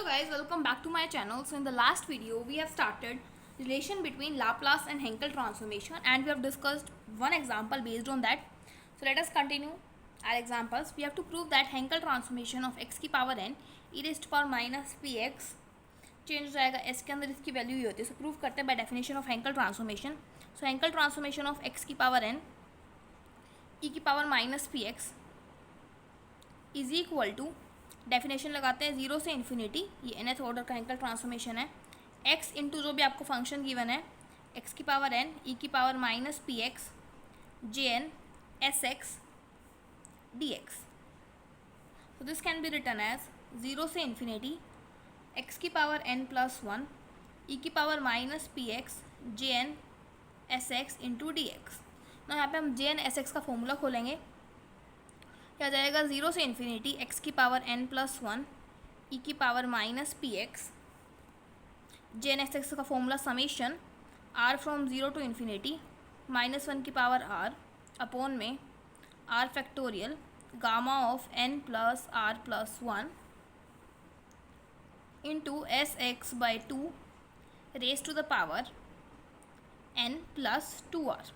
guys, welcome back to my channel. So in the last video we have started relation between Laplace and Henkel transformation and we have discussed one example based on that. So let us continue our examples. We have to prove that Henkel transformation of x की power n e raised to power minus px change हो जाएगा s के अंदर, इसकी value ही होती है. सो prove करते हैं by definition of Hankel transformation. So Hankel transformation of x की पावर n e की power minus P x is equal to, definition लगाते हैं, जीरो से इन्फिनिटी, ये nth ऑर्डर का हैंकल ट्रांसफॉर्मेशन है, x इंटू जो भी आपको फंक्शन गिवन है x की पावर n e की power minus P x J N S x D x. So this can be written as zero से इन्फिनिटी x की power n plus one e की power minus P x जे N S X into D X. ना यहाँ पे हम J N S X का formula खोलेंगे, क्या जाएगा, जीरो से इन्फिनिटी x की power n plus one e की पावर माइनस पी एक्स जे एन एस एक्स का formula summation r from zero to infinity minus one की पावर r अपॉन में r factorial gamma of n plus r plus one into s x by two raise to the power n plus two r.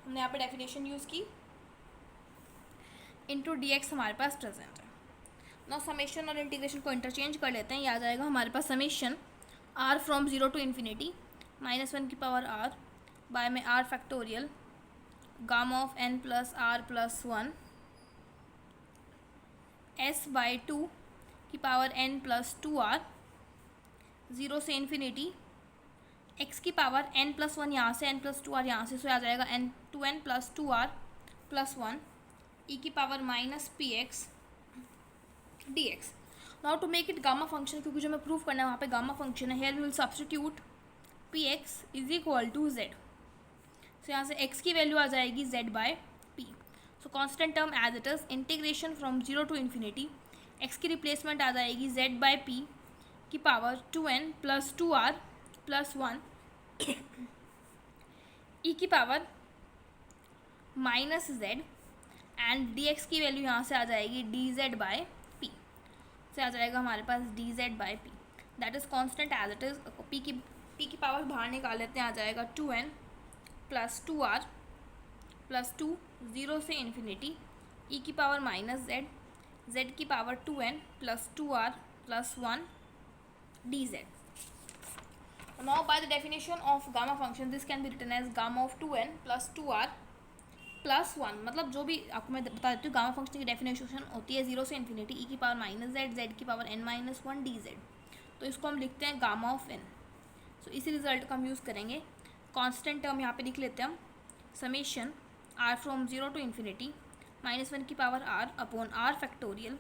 हमने यहाँ पे definition use की, into D x हमारे पास present है. ना summation और इंटीग्रेशन को इंटरचेंज कर लेते हैं, ये आ जाएगा हमारे पास summation are from zero to infinity minus one की पावर आर बाय में R factorial gamma of n plus are plus one S by two की power n plus two R, zero से इन्फिनिटी x की power n plus one यहाँ से, n plus two are यहाँ से, सो आ जाएगा n plus two r plus one e की power minus P x D x. Now to make it gamma function, क्योंकि जो मैं प्रूव करना है वहाँ पे गामा फंक्शन है, here we will substitute p x is equal to z. So यहाँ से x की वैल्यू आ जाएगी z by p. So constant term as it is, integration from zero to infinity, x की रिप्लेसमेंट आ जाएगी z by p की power two n plus two r plus one e की power minus z and d x की value यहाँ से आ जाएगी D z by P. से आ जाएगा हमारे पास d z by p, that is constant as it is. P की पावर बाहर निकाल लेते हैं, आ जाएगा two n plus two r plus two, zero से इन्फिनिटी ई की पावर माइनस जेड, जेड की power two n plus two r plus one d z. Now by the definition of gamma function this can be written as gamma of 2n plus 2r plus one. मतलब जो भी आपको मैं बता देती हूँ, gamma function की definition होती है जीरो से इन्फिनिटी ई की पावर माइनस जेड, जेड की power n minus one d Z. तो इसको हम लिखते हैं गामा ऑफ n. सो इसी रिजल्ट का हम यूज़ करेंगे. कांस्टेंट टर्म यहाँ पे लिख लेते हैं हम, summation r from zero to infinity minus one की power r upon r factorial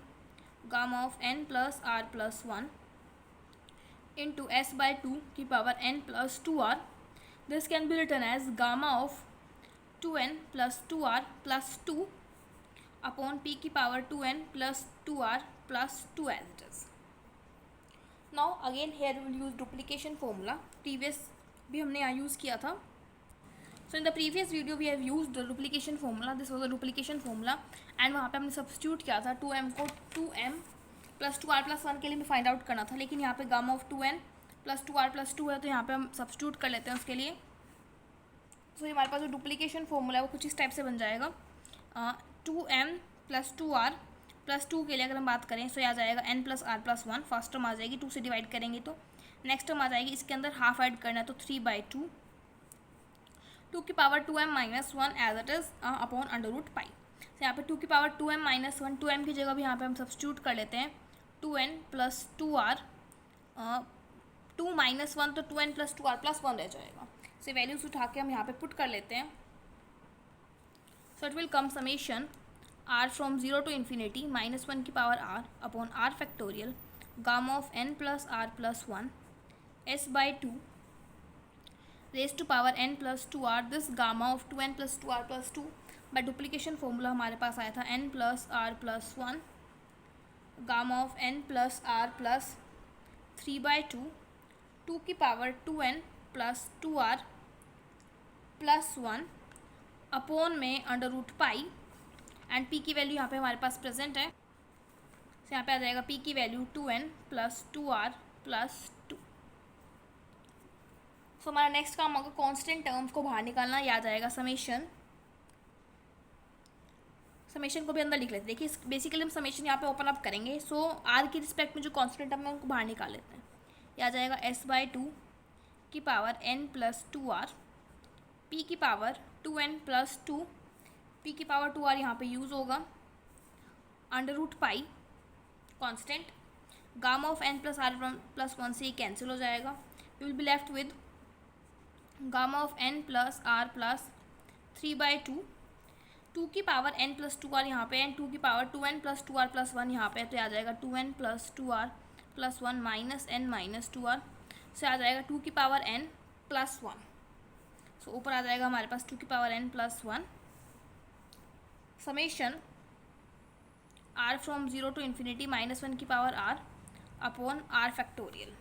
gamma of n plus r plus one into s by two की power n plus two r. This can be written as gamma of two n plus two r plus two upon p की power two n plus two r plus two as it is. Now again here will use duplication formula, previous भी हमने यहाँ use किया था. So in the previous video we have use the duplication formula, this was the duplication formula and वहाँ पे हमने substitute किया था टू एम को two m plus two r plus one के लिए भी फाइंड आउट करना था, लेकिन यहाँ पे gamma of two n plus two r plus two है, तो यहाँ पे हम सब्स्टिट्यूट कर लेते हैं उसके लिए. तो हमारे पास जो डुप्लीकेशन फॉर्मूला है वो कुछ इस टाइप से बन जाएगा, two m plus two r plus two के लिए अगर हम बात करें तो आ जाएगा n plus are plus one, first term आ जाएगी, टू से डिवाइड करेंगे तो नेक्स्ट टर्म आ जाएगी, इसके अंदर हाफ ऐड करना है तो थ्री बाई टू, टू की power two m minus one as it is upon under root pi. तो यहाँ पे टू की power two m minus one, two m की जगह भी यहाँ पे हम सब्स्टिट्यूट कर लेते हैं two n plus two r, two minus one तो two n plus two r plus one रह जाएगा. से वैल्यूज उठा के हम यहाँ पे पुट कर लेते हैं. So it will come summation are from zero to infinity minus one की power are upon are factorial gamma of n plus are plus one S by two raise to power n plus two r. This gamma of two n plus two r plus two by duplication formula हमारे पास आया था n plus are plus one gamma of n plus are plus three by two, two की power two n plus two r plus one upon में under root pi and p की value यहाँ पे हमारे पास प्रेजेंट है. तो यहाँ पे आ जाएगा p की value 2n plus 2r plus 2। सो हमारा नेक्स्ट काम होगा कांस्टेंट टर्म्स को बाहर निकालना, या आ जाएगा समेशन को भी अंदर लिख लेते हैं। देखिए बेसिकली हम समेशन यहाँ पे ओपन अप करेंगे। सो आर की रिस्पेक्ट में जो कांस्टेंट टर्म है उनको बाहर निकाल लेते हैं। यह आ जाएगा s/2 की power n plus 2r, p की पावर 2n प्लस 2, p की पावर 2r यहाँ पे यूज़ होगा, under root pi constant, gamma of n plus r plus 1 से ये कैंसिल हो जाएगा। We will be left with gamma of n plus r plus 3/2, 2 की पावर n प्लस 2r यहाँ पे n, 2 की power 2n plus 2r plus 1 यहाँ पे, तो आ जाएगा 2n plus 2r plus 1 minus n minus 2r से आ जाएगा 2 की पावर n प्लस 1। सो ऊपर आ जाएगा हमारे पास 2 की power n plus 1 summation r from 0 to infinity minus 1 की power r upon r factorial.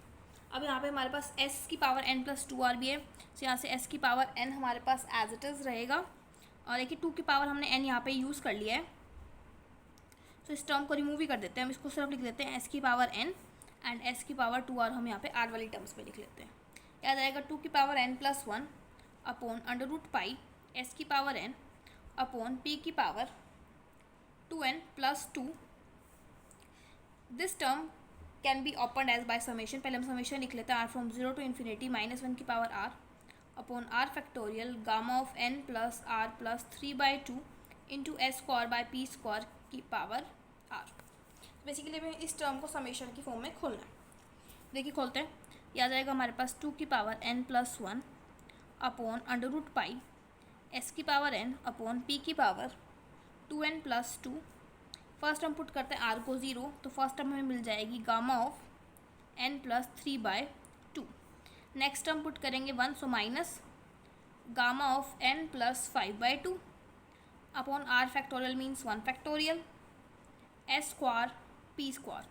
अब यहाँ पे हमारे पास s की पावर n प्लस 2r भी है, तो यहाँ से s की पावर n हमारे पास एज इट इज़ रहेगा। और देखिए 2 की पावर हमने n यहाँ पे यूज़ कर लिया है, तो इस टर्म को रिमूव ही कर देते हैं। हम इसको सिर्फ लिख देते हैं s की पावर n एंड s की पावर 2r हम यहाँ पे r वाली टर्म्स में लिख लेते हैं। यह आ जाएगा 2 की power n plus 1 upon under root pi s की पावर n अपॉन p की power 2n plus 2। This term can be open as by summation. पहले हम समेशन लिख लेते हैं, r from 0 to infinity minus 1 की power r upon r factorial gamma of n plus r plus 3/2 into s square by p square की power r। Basically हमें इस term को समेशन की फॉर्म में खोलना है। देखिए खोलते हैं, यह आ जाएगा हमारे पास 2 की power n plus 1 upon under root pi s की पावर n अपॉन p की power 2n plus 2। First term put करते हैं r को 0, तो फर्स्ट टर्म हमें मिल जाएगी gamma of n plus 3/2। Next term put करेंगे 1, so minus gamma of n plus 5/2 upon r factorial means 1 factorial s square p square.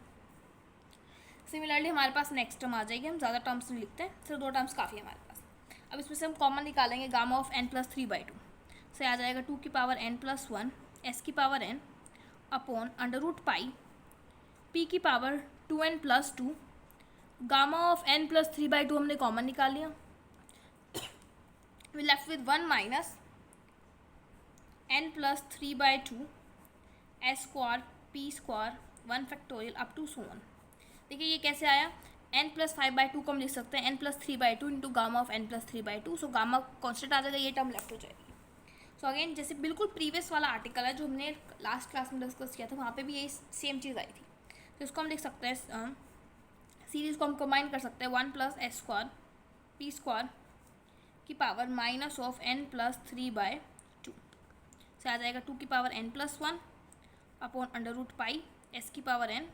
Similarly हमारे पास next term आ जाएगी, हम ज़्यादा टर्म्स नहीं लिखते हैं, सिर्फ 2 टर्म्स काफ़ी है हमारे पास। अब इसमें से हम कॉमन निकालेंगे गामा ऑफ n प्लस 3/2, से आ जाएगा 2 की पावर n प्लस 1 s की power n upon under root pi p की power 2n plus 2। Gamma of n plus 3/2 हमने कॉमन निकाल लिया, we left with 1 minus n plus 3/2 s square p square 1 factorial up to so on. देखिए ये कैसे आया, n plus 5/2 को हम लिख सकते हैं n plus 3/2 into gamma of n plus 3/2। So gamma constant आ जाएगा, ये टर्म लेफ्ट हो जाएगी। सो अगेन जैसे बिल्कुल प्रीवियस वाला आर्टिकल है जो हमने लास्ट क्लास में डिस्कस किया था, वहाँ पे भी यही सेम चीज़ आई थी। तो इसको हम लिख सकते हैं, सीरीज़ को हम कंबाइन कर सकते हैं 1 plus S square p square की power minus of n plus 3/2 से आ जाएगा 2 की power n plus 1 upon under root pi s की पावर n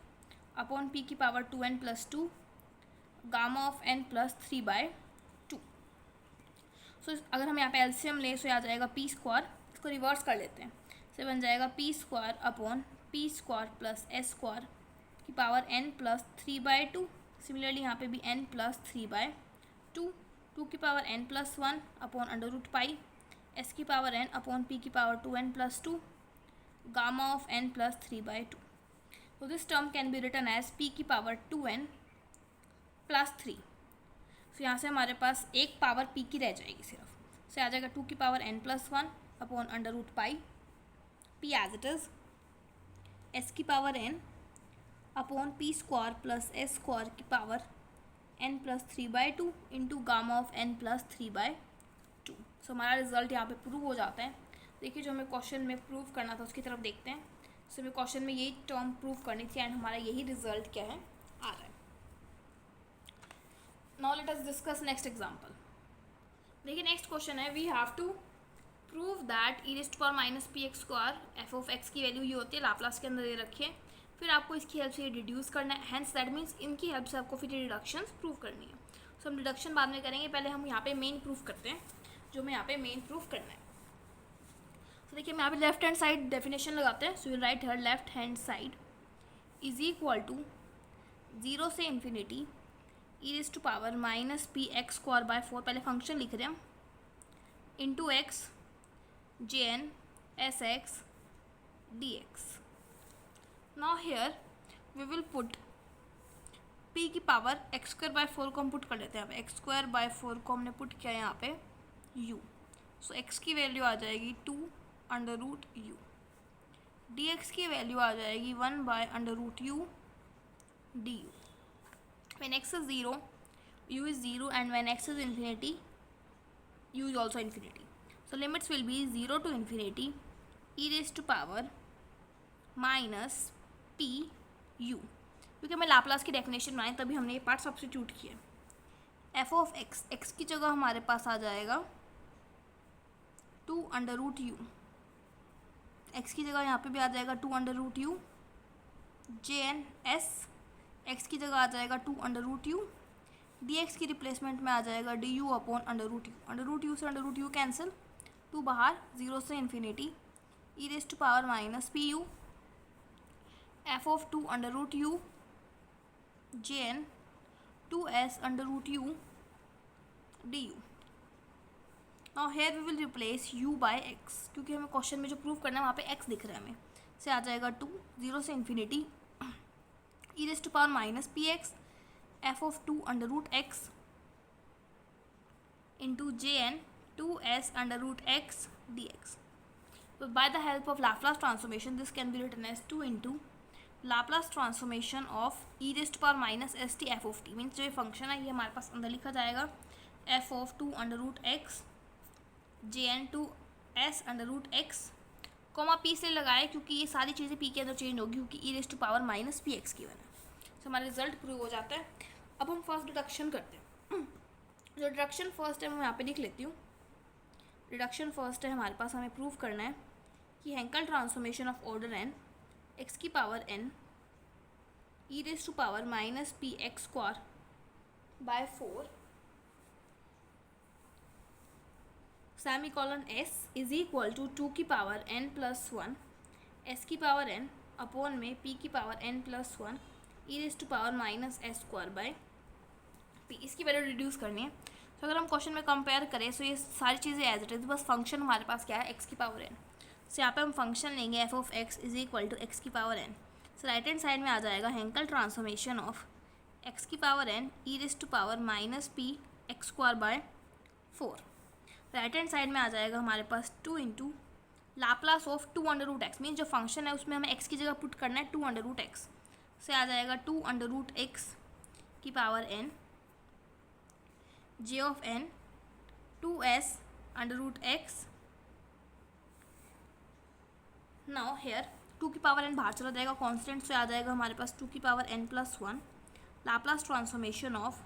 अपॉन p की power 2n plus 2 gamma of n plus 3/2। So अगर हम यहाँ पे एलसीएम लें तो आ जाएगा p स्क्वायर, इसको रिवर्स कर लेते हैं, से बन जाएगा p square upon p square plus s square की पावर n प्लस 3/2। सिमिलरली यहाँ पे भी n प्लस 3/2, 2 की power n plus 1 upon under root pi s की पावर n अपॉन p की power 2n plus 2 gamma of n plus 3/2। तो this term can be written as p की power 2n plus 3। तो यहाँ से हमारे पास एक पावर p की रह जाएगी सिर्फ, से आ जाएगा 2 की power n plus 1 upon under root pi p as it is s की power n upon p square plus s square की power n plus 3/2 into gamma of n plus 3/2। So हमारा रिजल्ट यहाँ पे प्रूव हो जाता है। देखिए जो हमें क्वेश्चन में प्रूव करना था उसकी तरफ देखते हैं। सो हमें क्वेश्चन में यही टर्म प्रूव करनी थी एंड हमारा यही रिजल्ट क्या है आ रहा है। Now let us discuss next example. देखिए नेक्स्ट क्वेश्चन है, we have to prove that e raised to power minus P x square f of x की वैल्यू ये होती है, लाप्लास के अंदर ये रखिए, फिर आपको इसकी हेल्प से ये रिड्यूस करना है, हैंस दैट मीन्स इनकी हेल्प से आपको फिर ये डिडक्शंस प्रूव करनी है। सो हम डिडक्शन बाद में करेंगे, पहले हम यहाँ पे मेन प्रूफ करते हैं, जो हमें यहाँ पे मेन प्रूफ करना है। तो देखिए हम यहाँ पे लेफ्ट हैंड साइड डेफिनेशन लगाते हैं। So will write here left hand side is equal to 0 से infinity e raised to power minus P x square by 4, पहले फंक्शन लिख रहे हैं, into x J N S x D x. Now here we will put p की power x square by 4 को हम put कर लेते हैं। यहाँ पे एक्स स्क्वायर बाय 4 को हमने पुट किया यहाँ पे u, सो x की वैल्यू आ जाएगी 2 अंडर रूट u, dx की वैल्यू आ जाएगी 1 by under root u du। when x is 0 u is 0 and when x is infinity u is also infinity, so limits will be 0 to infinity e raised to power minus p you, क्योंकि हमें Laplace की definition बनाई तभी हमने ये part substitute किया। F of x, x की जगह हमारे पास आ जाएगा 2 अंडर रूट यू, एक्स की जगह यहाँ पे भी आ जाएगा 2 under root u, J N S, x की जगह आ जाएगा 2 under root u, d x की रिप्लेसमेंट में आ जाएगा d u upon under root u, under root u से अंडर रूट यू कैंसिल, 2 बाहर, 0 से infinity, e raise to power minus p u, f of 2 under root u, J N 2s under root u d u. Now here we will replace u bye x, क्योंकि हमें question में जो prove करना है वहाँ पे x दिख रहा है हमें, से आ जाएगा 2, 0 से infinity, e raise to power minus P x, f of 2 under root x into J N 2s under root x D x. So by the help of Laplace transformation, this can be written as 2 into Laplace transformation of e raised to power minus st f of t, means जो ये function है ये हमारे पास अंदर लिखा जाएगा f of 2 under root x J N 2s under root x, comma p इसलिए लगाए क्योंकि ये सारी चीज़ें p के अंदर चेंज होगी क्योंकि e raised to power minus P x की वजह से हमारा रिजल्ट प्रूव हो जाता है। अब हम फर्स्ट डिडक्शन करते हैं। जो डिडक्शन फर्स्ट है मैं यहाँ पे लिख लेती हूँ। डिडक्शन फर्स्ट है हमारे पास, हमें प्रूव करना है कि Hankel transformation of order n x की power n E raise to power minus P x square by 4 semicolon s is equal to 2 की पावर n प्लस 1 s की पावर n अपॉन में p की power n plus 1 e raise to power minus S square by p। इसकी value reduce करनी है। तो अगर हम क्वेश्चन में कंपेयर करें तो ये सारी चीज़ें एज इट इज़, बस फंक्शन हमारे पास क्या है x की पावर n, सो यहाँ पे हम फंक्शन लेंगे f of x is equal to x की power n। So right hand side में आ जाएगा हेंकल ट्रांसफॉर्मेशन ऑफ एक्स की power n E raise to power minus P x square by 4। Right hand side में आ जाएगा हमारे पास 2 into Laplace of 2 under root x, mean जो फंक्शन है उसमें हमें x की जगह पुट करना है 2 अंडर रूट एक्स, से आ जाएगा 2 अंडर रूट एक्स की power n J of n 2s under root X. Now here 2 की पावर n बाहर चला जाएगा, कांस्टेंट से आ जाएगा हमारे पास 2 की power n plus 1 Laplace transformation of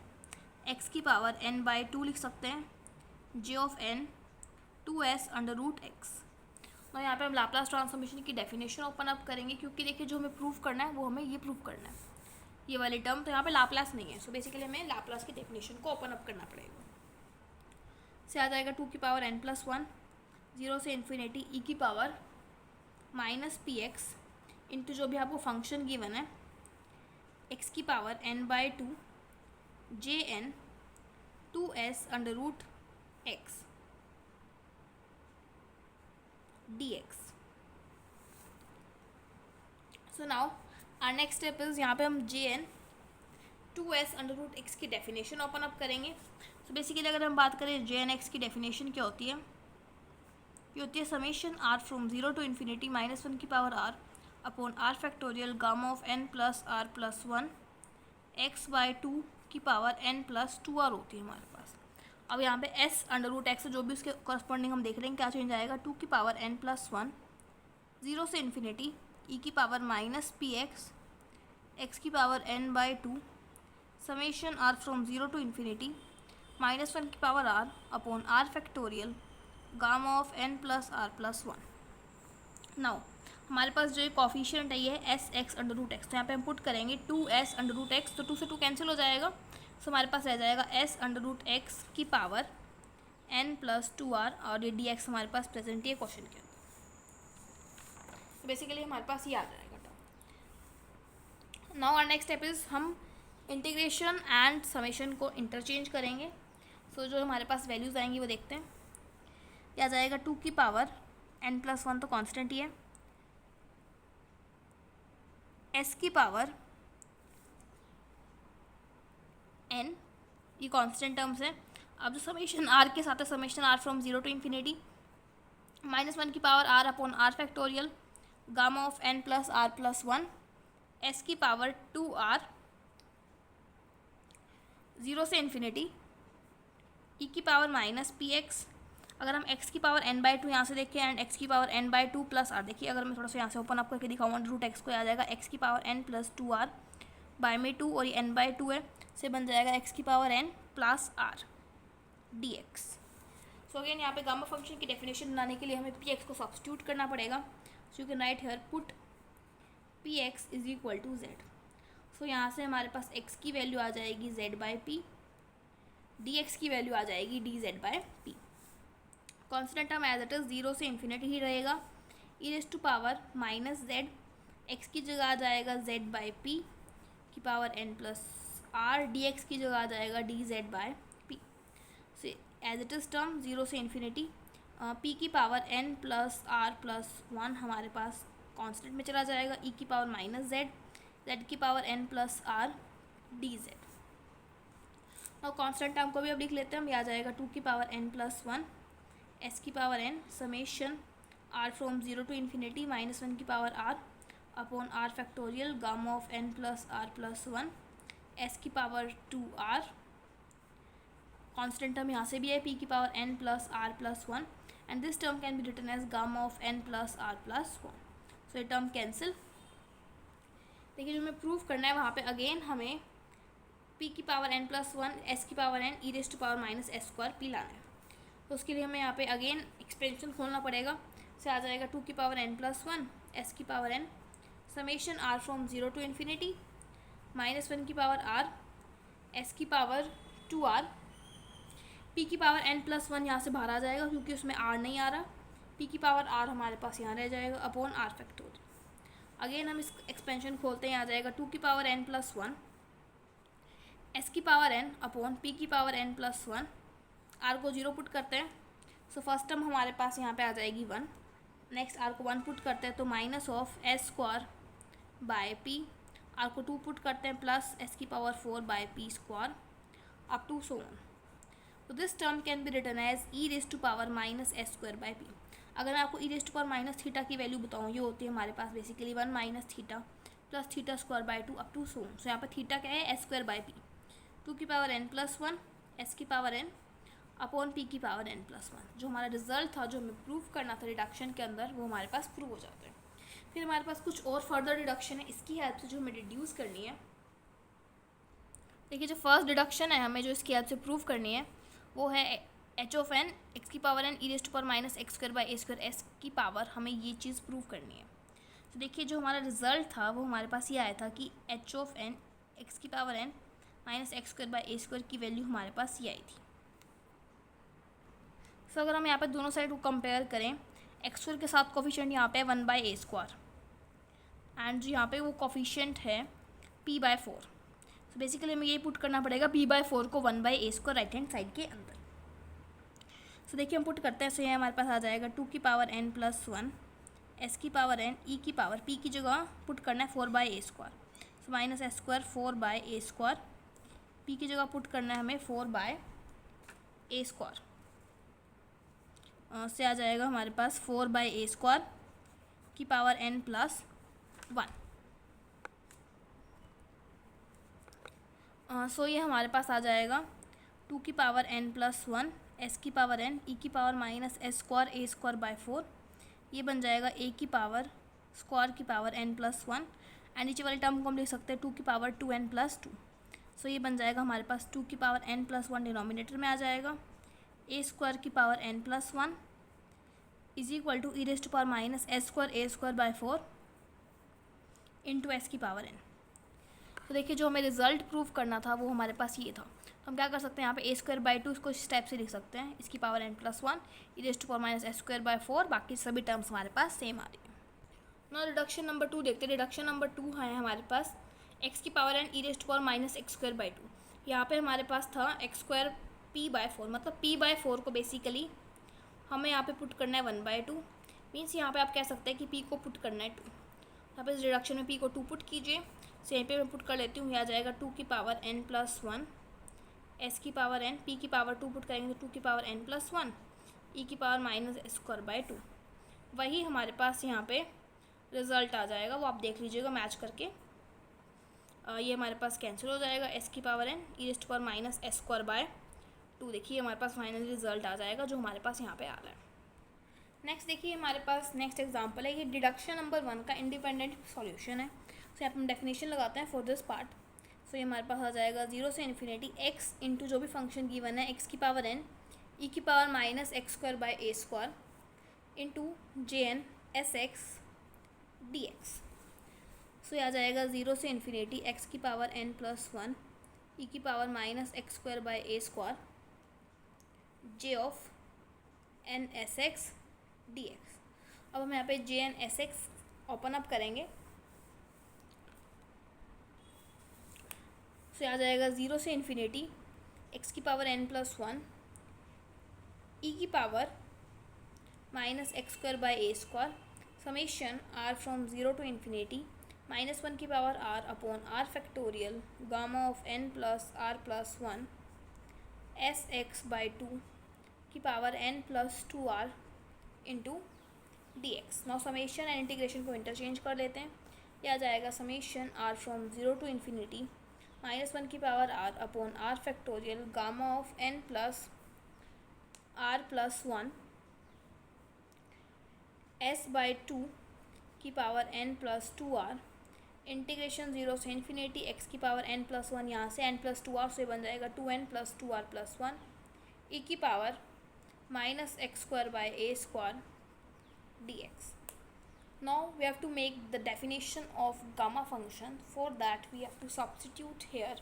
x की पावर n बाय 2 लिख सकते हैं, j of n 2s under root X. और यहाँ पे हम लाप्लास ट्रांसफॉर्मेशन की डेफिनेशन ओपन अप करेंगे क्योंकि देखिए जो हमें प्रूव करना है वो हमें ये प्रूव करना है, ये वाली टर्म, तो यहाँ पे लाप्लास नहीं है, सो बेसिकली हमें लाप्लास की डेफिनेशन को ओपन अप करना पड़ेगा। से आ जाएगा 2 की पावर n प्लस 1 0 से इन्फिनिटी e की power minus P X into जो भी आपको फंक्शन गिवन है x की power n by 2 J N 2s under root x D x. So now our next step is, यहाँ पे हम J N 2s under root X की definition open up करेंगे। तो बेसिकली अगर हम बात करें जे एन एक्स की डेफिनेशन क्या होती है, ये होती है summation are from 0 to infinity minus 1 की power r upon are factorial gamma of n plus r plus 1 x by 2 की पावर n प्लस 2r होती है हमारे पास। अब यहाँ पे s अंडर रूट एक्स जो भी उसके कॉरस्पॉन्डिंग हम देख लेंगे क्या चेंज आएगा, 2 की पावर n प्लस 1 0 से इन्फिनिटी e की power minus P x x की power n by 2 summation are from 0 to infinity minus 1 की power r upon are factorial gamma of n plus r plus 1। Now हमारे पास जो ये coefficient है ये है s x under root x, तो यहाँ पे हम पुट करेंगे 2s अंडर रूट एक्स, तो 2 से 2 कैंसिल हो जाएगा, सो हमारे पास रह जाएगा s अंडर रूट एक्स की पावर n प्लस 2r, और ये डी एक्स हमारे पास प्रेजेंट ही है क्वेश्चन के अंदर। तो बेसिकली हमारे पास ये आ जाएगा term. Now our next step is हम इंटीग्रेशन एंड समेशन को इंटरचेंज करेंगे। सो जो हमारे पास वैल्यूज़ आएंगी वो देखते हैं। क्या आ जाएगा 2 की पावर n प्लस 1 तो कांस्टेंट ही है, s की पावर एन, ये कांस्टेंट टर्म्स है। अब जो समेशन आर के साथ है, summation are from 0 to infinity -1 की power are upon are factorial gamma of N plus are plus 1 S की पावर 2r 0 से इन्फिनिटी ई की पावर माइनस पी एक्स। अगर हम x की पावर n/2 यहाँ से देखें एंड x की पावर n/2 प्लस आर, देखिए अगर मैं थोड़ा सा यहाँ से ओपन अप करके दिखाऊँ रूट x को आ जाएगा x की power n plus 2r bye में 2 और ये n/2 है, से बन जाएगा x की power n plus r dx। सो अगेन यहाँ पे गामा फंक्शन की डेफिनेशन बनाने के लिए हमें px को सब्स्टिट्यूट करना पड़ेगा। So you can write here put px is equal to z। So यहाँ से हमारे पास x की वैल्यू आ जाएगी z/p, dx की वैल्यू आ जाएगी dz/p। Constant term as it is 0 से इन्फिनिटी ही रहेगा। E raise to power minus Z, X की जगह आ जाएगा z/p की power n plus r, dx की जगह आ जाएगा dz/p। से एज इट इज़ टर्म 0 से इन्फिनिटी p की power n plus r plus 1 हमारे पास कांस्टेंट में चला जाएगा, e की पावर माइनस z, z की power n plus r dz। और कांस्टेंट टर्म को भी अब लिख लेते हैं हम, आ जाएगा 2 की पावर n प्लस 1 s की power n summation r from 0 to infinity -1 की power r upon r factorial gamma of n plus r plus 1 s की पावर 2r। कांस्टेंट टर्म यहाँ से भी है p की power n plus r plus 1 and this term can be written as gamma of n plus r plus 1। So ये term cancel. देखिए जो हमें प्रूव करना है वहाँ पे अगेन हमें p की पावर n प्लस 1 s की power n E raise to power minus s square p लाना है। तो उसके लिए हमें यहाँ पे अगेन एक्सपेंशन खोलना पड़ेगा। से आ जाएगा 2 की पावर n प्लस 1 s की power n summation r from 0 to infinity -1 की पावर r s की पावर 2r। p की पावर n प्लस 1 यहाँ से बाहर आ जाएगा क्योंकि उसमें r नहीं आ रहा, p की पावर r हमारे पास यहाँ रह जाएगा अपॉन r फैक्टोरियल। अगेन हम इस एक्सपेंशन खोलते हैं, आ जाएगा 2 की पावर n प्लस 1 s की पावर n अपॉन p की पावर n प्लस 1, r को 0 पुट करते हैं। सो फर्स्ट टर्म हमारे पास यहाँ पे आ जाएगी 1, नेक्स्ट r को 1 पुट करते हैं तो minus of s square by p, r को 2 पुट करते हैं प्लस s की power 4 by p square up to so on. तो this term can be written as e raise to power minus s square by p। अगर मैं आपको e raise to power minus theta की value बताऊँ, ये होती है हमारे पास basically 1 minus theta plus theta square by 2 up to so on. So यहाँ पर थीटा क्या है, s स्क्वायर बाय p, 2 की पावर n प्लस 1 s की पावर n अपॉन p की पावर n प्लस 1। जो हमारा रिजल्ट था, जो हमें प्रूव करना था रिडक्शन के अंदर, वो हमारे पास प्रूव हो जाता है। फिर हमारे पास कुछ और फर्दर डिडक्शन है, इसकी हेल्प से जो हमें डिड्यूस करनी है। देखिए जो फर्स्ट डिडक्शन है हमें जो इसकी हेल्प से प्रूव करनी है वो है h ऑफ n x की power n E raise to power minus x square by A square s की पावर, हमें ये चीज़ प्रूव करनी है। तो देखिए जो हमारा रिजल्ट था वो हमारे पास ये आया था कि h ऑफ n x की power n minus x square by A square की वैल्यू हमारे पास ये आई थी। सो अगर हम यहाँ पे दोनों साइड को कंपेयर करें, एक्स स्क्वायर के साथ कोफिशिएंट यहाँ पे 1 बाई ए स्क्वायर एंड जो यहाँ पे वो कोफिशिएंट है p/4। सो बेसिकली हमें ये पुट करना पड़ेगा p/4 को 1 by A square right hand side के अंदर। सो देखिए हम पुट करते हैं, सो ये हमारे पास आ जाएगा 2 की पावर n प्लस 1 s की पावर n ई की पावर p की जगह पुट करना है 4 by A square, so minus s square 4 by A square, p की जगह पुट करना है हमें 4 बाय ए स्क्वायर, से आ जाएगा हमारे पास 4 बाई ए स्क्वायर की पावर n प्लस 1। सो ये हमारे पास आ जाएगा 2 की पावर n प्लस 1 s की पावर n ई की power minus s square A square by 4, ये बन जाएगा a की पावर स्क्वायर की पावर n प्लस 1 एंड नीचे वाली टर्म को हम लिख सकते हैं 2 की पावर 2n प्लस 2। सो ये बन जाएगा हमारे पास 2 की पावर n प्लस 1 डिनोमिनेटर में आ जाएगा, a स्क्वायर की power n plus 1 is equal to E raise to power minus s square A square by 4 into s की पावर n। तो देखिए जो हमें रिजल्ट प्रूव करना था वो हमारे पास ये था। तो हम क्या कर सकते हैं, यहाँ पे a स्क्वायर बाई 2 इसको इस टाइप से लिख सकते हैं, इसकी power n plus 1 E raise to power minus s square by 4, बाकी सभी टर्म्स हमारे पास सेम आ रही है। ना रिडक्शन नंबर 2 देखते हैं। रिडक्शन नंबर 2 है हमारे पास x की power n E raise to power minus x square by 2। यहाँ पे हमारे पास था x स्क्वायर p/4, मतलब p/4 को बेसिकली हमें यहाँ पे पुट करना है 1/2, मीन्स यहाँ पे आप कह सकते हैं कि p को पुट करना है 2। यहाँ पे इस रिडक्शन में p को 2 पुट कीजिए, से यहाँ पे मैं पुट कर लेती हूँ, यह आ जाएगा 2 की पावर n प्लस 1 एस की पावर एन, पी की पावर 2 पुट करेंगे तो 2 की पावर n प्लस 1, ई की power minus S square by 2। वही हमारे पास यहाँ पे रिज़ल्ट आ जाएगा, वो आप देख लीजिएगा मैच करके। ये हमारे पास कैंसिल हो जाएगा, एस की power N E rest power minus S square by 2। देखिए हमारे पास फाइनल रिजल्ट आ जाएगा जो हमारे पास यहाँ पे आ रहा है। नेक्स्ट देखिए हमारे पास नेक्स्ट एग्जांपल है, ये डिडक्शन नंबर 1 का इंडिपेंडेंट सॉल्यूशन है। सो यहाँ पर हम डेफिनेशन लगाते हैं फॉर दिस पार्ट। सो ये हमारे पास आ जाएगा 0 से इन्फिनिटी एक्स इंटू जो भी फंक्शन गिवन है एक्स की पावर एन ई की power minus x square by A square into J N S x D x. So ये आ जाएगा 0 से इन्फिनिटी एक्स की पावर एन प्लस 1 ई की power minus x square by A square j of n S x D x. अब हम यहाँ पे j N S x open up करेंगे। सो आ जाएगा 0 से इन्फिनिटी एक्स की पावर एन प्लस 1 ई की power minus x square by A square summation are from 0 to infinity minus 1 की power are upon are factorial gamma of N plus are plus 1 S x by 2 की power N plus 2 R into D x. Now summation and integration को interchange कर लेते हैं। यह आ जाएगा summation are from 0 to infinity minus 1 की power are upon are factorial gamma of N plus are plus 1 S by 2 की power N plus 2 R integration 0 से इन्फिनिटी एक्स की पावर एन प्लस 1 यहाँ से एन प्लस 2 आर से बन जाएगा 2n plus 2r plus 1 ई की power minus x square by A square dx. Now we have to make the definition of gamma function. For that we have to substitute here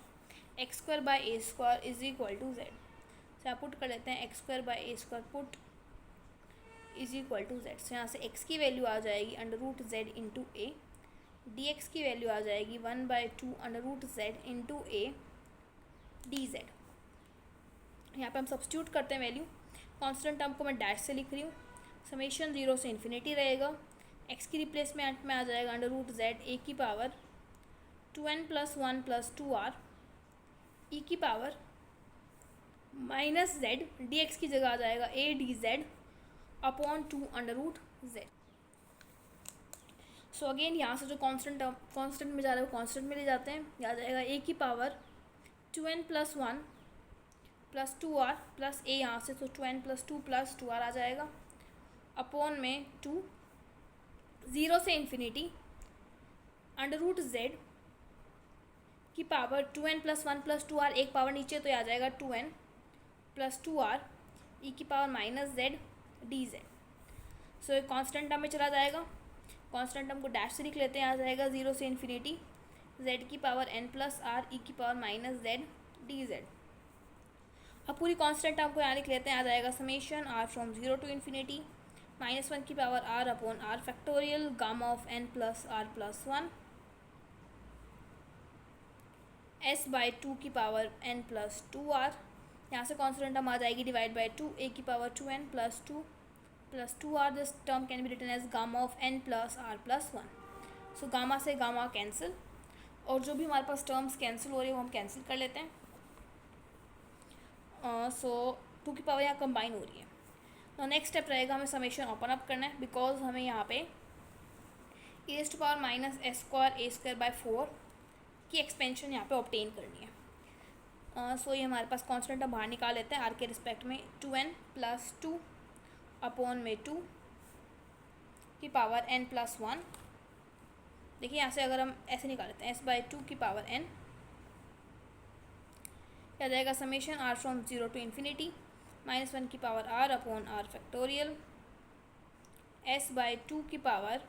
x square by a square is equal to z. So यहाँ put कर लेते हैं x square by a square put is equal to z. So यहाँ से x की value आ जाएगी under root z into ए, dx की वैल्यू आ जाएगी 1/2 अंडर रूट z इंटू ए dz। यहाँ पे हम सब्स्टिट्यूट करते हैं वैल्यू। कॉन्स्टेंट टर्म को मैं डैश से लिख रही हूँ। समेशन 0 से इन्फिनिटी रहेगा, x की रिप्लेसमेंट में आ जाएगा अंडर रूट z ए की power 2n plus 1 plus 2r ई की power minus z D x की जगह आ जाएगा a D Z upon 2 under root z। So again यहाँ से जो कांस्टेंट में जा रहा है वो कांस्टेंट में ले जाते हैं। यहाँ आ जाएगा a की power 2n plus 1 plus 2r plus a यहाँ से तो 2n प्लस 2 प्लस 2r आ जाएगा अपॉन में 2 0 से इन्फिनिटी अंडर रूट z की power 2n plus 1 plus 2r एक पावर नीचे तो आ जाएगा 2n प्लस 2r ई की power minus z d z. So एक कॉन्स्टेंट टर्म में चला जाएगा, कॉन्स्टेंट टर्म को डैश से लिख लेते हैं। आ जाएगा 0 से इन्फिनिटी z की पावर n प्लस r ई की power minus z d Z. अब पूरी कॉन्स्टेंट टर्म को यहाँ लिख लेते हैं। आ जाएगा summation are from 0 to infinity minus 1 की power are upon are factorial gamma of N plus are plus 1 S by 2 की पावर एन प्लस 2r। यहाँ से कॉन्स्टेंट टर्म आ जाएगी डिवाइड बाई 2 ए की power 2n plus 2r। This term can be written as gamma of N plus are plus 1। So gamma से gamma cancel और जो भी हमारे पास टर्म्स कैंसिल हो रही है वो हम कैंसिल कर लेते हैं। सो 2 की पावर यहाँ कंबाइन हो रही है। तो नेक्स्ट स्टेप रहेगा हमें समेशन ओपन अप करना है, बिकॉज हमें यहाँ पे E raise to power minus S square A square by 4 की एक्सपेंशन यहाँ पे ऑब्टेन करनी है। सो ये हमारे पास कॉन्स्टेंट हम बाहर निकाल लेते हैं आर के रिस्पेक्ट में 2n प्लस 2 अपॉन में 2 की पावर n प्लस 1। देखिए यहाँ से अगर हम ऐसे निकाल लेते हैं s बाई 2 की पावर n, आ जाएगा summation are from 0 to infinity minus 1 की power r upon are factorial s by 2 की पावर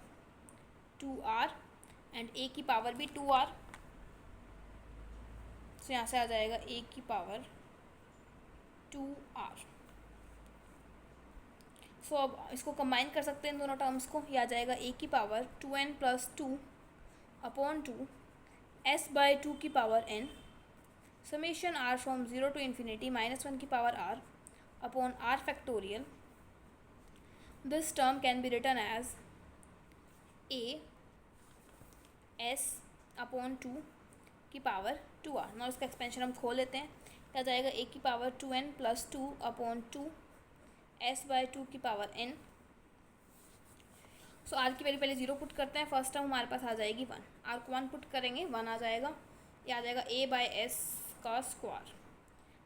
2r एंड a की पावर भी 2r। तो यहाँ से आ जाएगा a की पावर 2r। सो अब इसको कंबाइन कर सकते हैं इन दोनों टर्म्स को। यह आ जाएगा a की power 2n plus 2 upon 2 s by 2 की power n summation r from 0 to infinity minus 1 की power r upon r factorial. This term can be written as a s upon 2 की पावर 2r। ना इसका expansion हम खोल लेते हैं। आ जाएगा a की power 2n plus 2 upon 2 s by 2 की पावर n। सो आर की वैल्यू पहले 0 पुट करते हैं, फर्स्ट टर्म हमारे पास आ जाएगी 1, आर को 1 पुट करेंगे 1 आ जाएगा, ये आ जाएगा a बाय एस का स्क्वायर।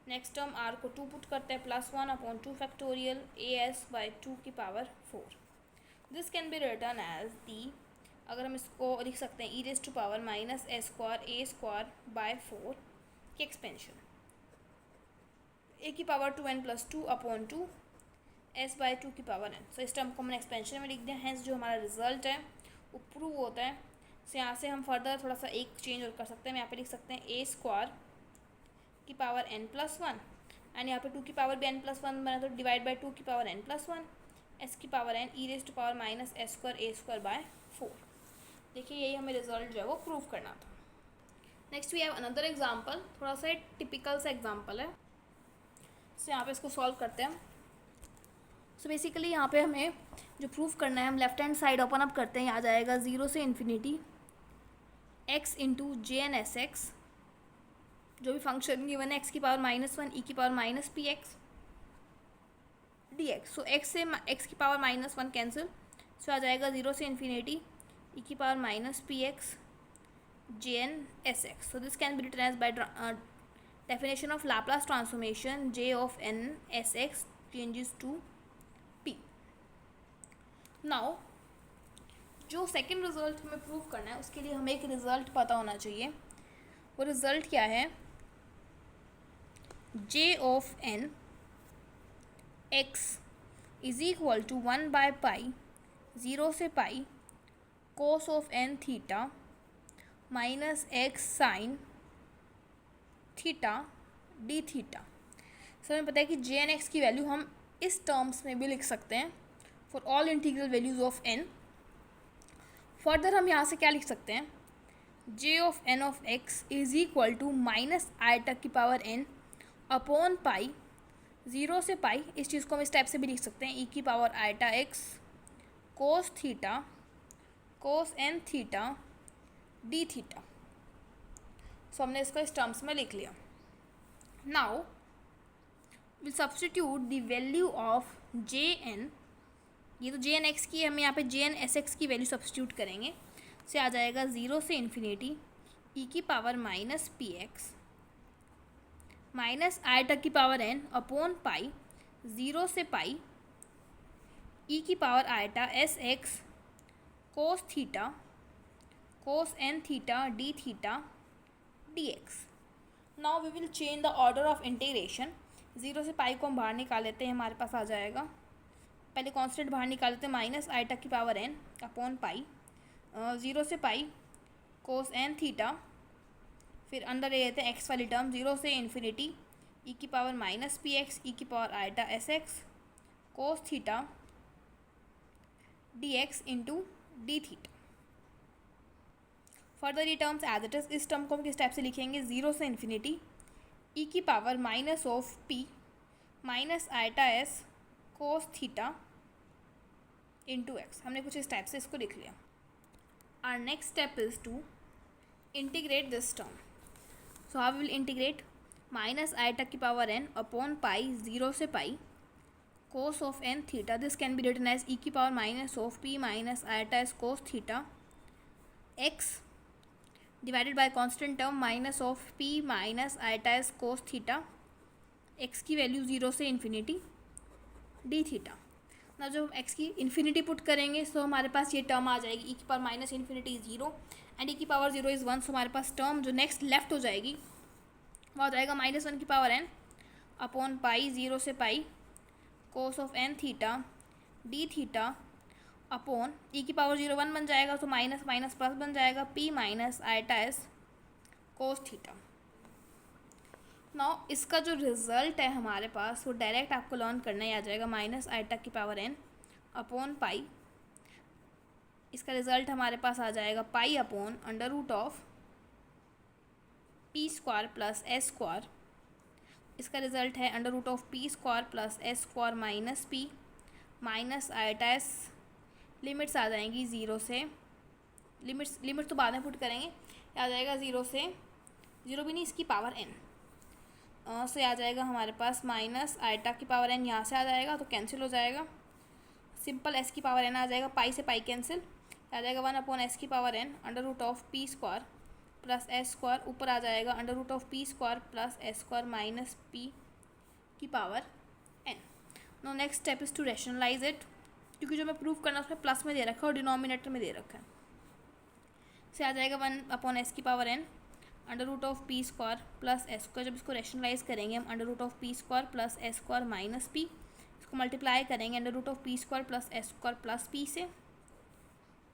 नेक्स्ट टर्म आर को 2 पुट करते हैं plus 1 upon 2 factorial a s by 2 की power 4। This can be written as the, अगर हम इसको लिख सकते हैं e raise to power minus A square by 4 की एक्सपेंशन, ए की power 2n plus 2 upon 2 s by 2 की पावर n। सो इस टर्म को हमने एक्सपेंशन में लिख दिया, हैंस जो हमारा रिजल्ट है वो प्रूव होता है। सो यहाँ से हम फर्दर थोड़ा सा एक चेंज और कर सकते हैं, यहाँ पे लिख सकते हैं ए स्क्वायर की पावर n प्लस 1 एंड यहाँ पे 2 की पावर भी n प्लस 1 बना, तो डिवाइड बाई 2 की पावर n प्लस 1 s की power n E raise to power minus A square by 4। देखिए यही हमें रिजल्ट जो है वो प्रूव करना था। Next we have another example, थोड़ा सा टिपिकल सा एग्जाम्पल है। सो यहाँ पे इसको सॉल्व करते हैं। सो बेसिकली यहाँ पे हमें जो प्रूफ करना है, हम left hand side open up करते हैं, आ जाएगा 0 से इन्फिनिटी x इंटू जे एन एस एक्स, जो भी फंक्शन गिवन है x की पावर -1 e की power minus P x D x. So x से x की पावर -1 कैंसिल, सो आ जाएगा 0 से इन्फिनिटी e की power minus P x J N S x. So this can be written as bye definition of Laplace transformation j of n S X changes to p। Now जो second result हमें prove करना है, उसके लिए हमें एक result पता होना चाहिए। वो रिजल्ट क्या है, j of n x is equal to 1 by pi 0 से pi cos of n theta minus x sine theta D theta. So हमें पता है कि जे एन एक्स की वैल्यू हम इस टर्म्स में भी लिख सकते हैं for all integral values of n। Further हम यहाँ से क्या लिख सकते हैं, j of n of x is equal to minus i तक की पावर n अपॉन पाई 0 से पाई। इस चीज़ को हम इस टाइप से भी लिख सकते हैं, e की power iota x cos theta cos n theta D theta. So हमने इसको इस टर्म्स में लिख लिया। Now will substitute the value of j n, ये तो जे एन एक्स की है, हम यहाँ पे जे एन एस एक्स की वैल्यू सब्स्टिट्यूट करेंगे। से आ जाएगा 0 से इन्फिनिटी ई की power minus P x minus i तक की पावर n अपॉन पाई 0 से पाई ई की power eta S X cos theta cos n theta D theta D x. Now we will change the order of integration. 0 से पाई को हम बाहर निकाल लेते हैं, हमारे पास आ जाएगा, पहले कांस्टेंट बाहर निकाल लेते हैं माइनस आई तक की पावर n अपॉन पाई 0 से पाई कोस n थीटा, फिर अंदर ले लेते हैं x वाली टर्म 0 से इन्फिनिटी e की power minus P X E की power eta S X cos theta D X into D theta. Further ये टर्म्स एज इट इज, इस टर्म को हम किस टाइप से लिखेंगे, 0 से इन्फिनिटी ई की power minus of p minus iota S cos theta into x. हमने कुछ इस टाइप से इसको लिख लिया। Our next step is to integrate this term. So how will integrate, minus iota की पावर n अपॉन पाई 0 से pi cos of n theta, this can be written as e की power minus of p minus iota S cos theta x divided by constant term minus of p minus iota S cos theta x की value 0 से infinity D theta. ना जब हम x की infinity put करेंगे तो हमारे पास ये टर्म आ जाएगी, e की power minus infinity 0 and e की पावर 0 इज़ 1। सो हमारे पास टर्म जो नेक्स्ट लेफ्ट हो जाएगी वो आ जाएगा -1 की पावर n अपॉन पाई 0 से pi cos of n theta D theta upon e की पावर 0 1 बन जाएगा, तो माइनस माइनस प्लस बन जाएगा p minus iota S cos theta. Now इसका जो रिज़ल्ट है हमारे पास वो डायरेक्ट आपको लर्न करना ही आ जाएगा, माइनस आइटा की पावर n अपॉन पाई, इसका रिज़ल्ट हमारे पास आ जाएगा pi upon under root of P square plus S square. इसका रिज़ल्ट है under root of P square plus S square minus p minus iota s. Limits आ जाएंगी 0 से, लिमिट्स तो बाद में पुट करेंगे, आ जाएगा 0 से 0 भी नहीं, इसकी पावर n। से आ जाएगा हमारे पास माइनस आइटा की पावर n, यहाँ से आ जाएगा तो कैंसिल हो जाएगा। सिंपल s की पावर n आ जाएगा, पाई से पाई कैंसिल, आ जाएगा 1/s की power n under root of P square plus S square, ऊपर आ जाएगा under root of P square plus S square minus p की power n। No next step is to rationalise it, क्योंकि जो मैं प्रूव करना है उसमें प्लस में दे रखा है और डिनोमिनेटर में दे रखा है। से आ जाएगा 1/s की power n under root of P square plus S square. जब इसको रैशनलाइज करेंगे हम under root of P square plus S square minus P, इसको मल्टीप्लाई करेंगे under root of P square plus S square plus P से,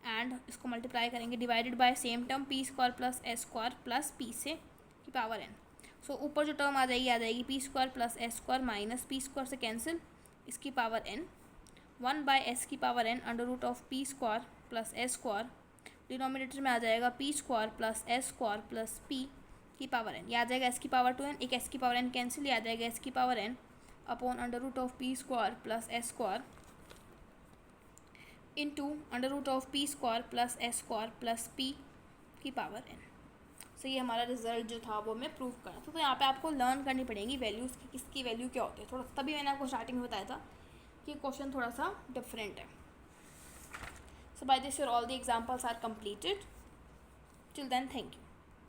and इसको multiply करेंगे divided by same term P square plus S square plus P से की power n। सो ऊपर जो term आ जाएगी P square plus S square minus P square से कैंसिल, इसकी पावर n 1/s की power n under root of P square plus S square, denominator में आ जाएगा P square plus S square plus P की power n। यह आ जाएगा s की पावर 2n, एक s की पावर n कैंसिल, यह आ जाएगा s की power n upon under root of P square plus S square into under root of P square plus S square plus P की पावर n। सो ये हमारा result जो था वो हमें प्रूव करना था। तो यहाँ पे आपको लर्न करनी पड़ेगी वैल्यूज़ की, किसकी वैल्यू क्या होती है थोड़ा, तभी मैंने आपको स्टार्टिंग में बताया था कि क्वेश्चन थोड़ा सा डिफरेंट है। So by this your all the examples are completed. Till then, thank you.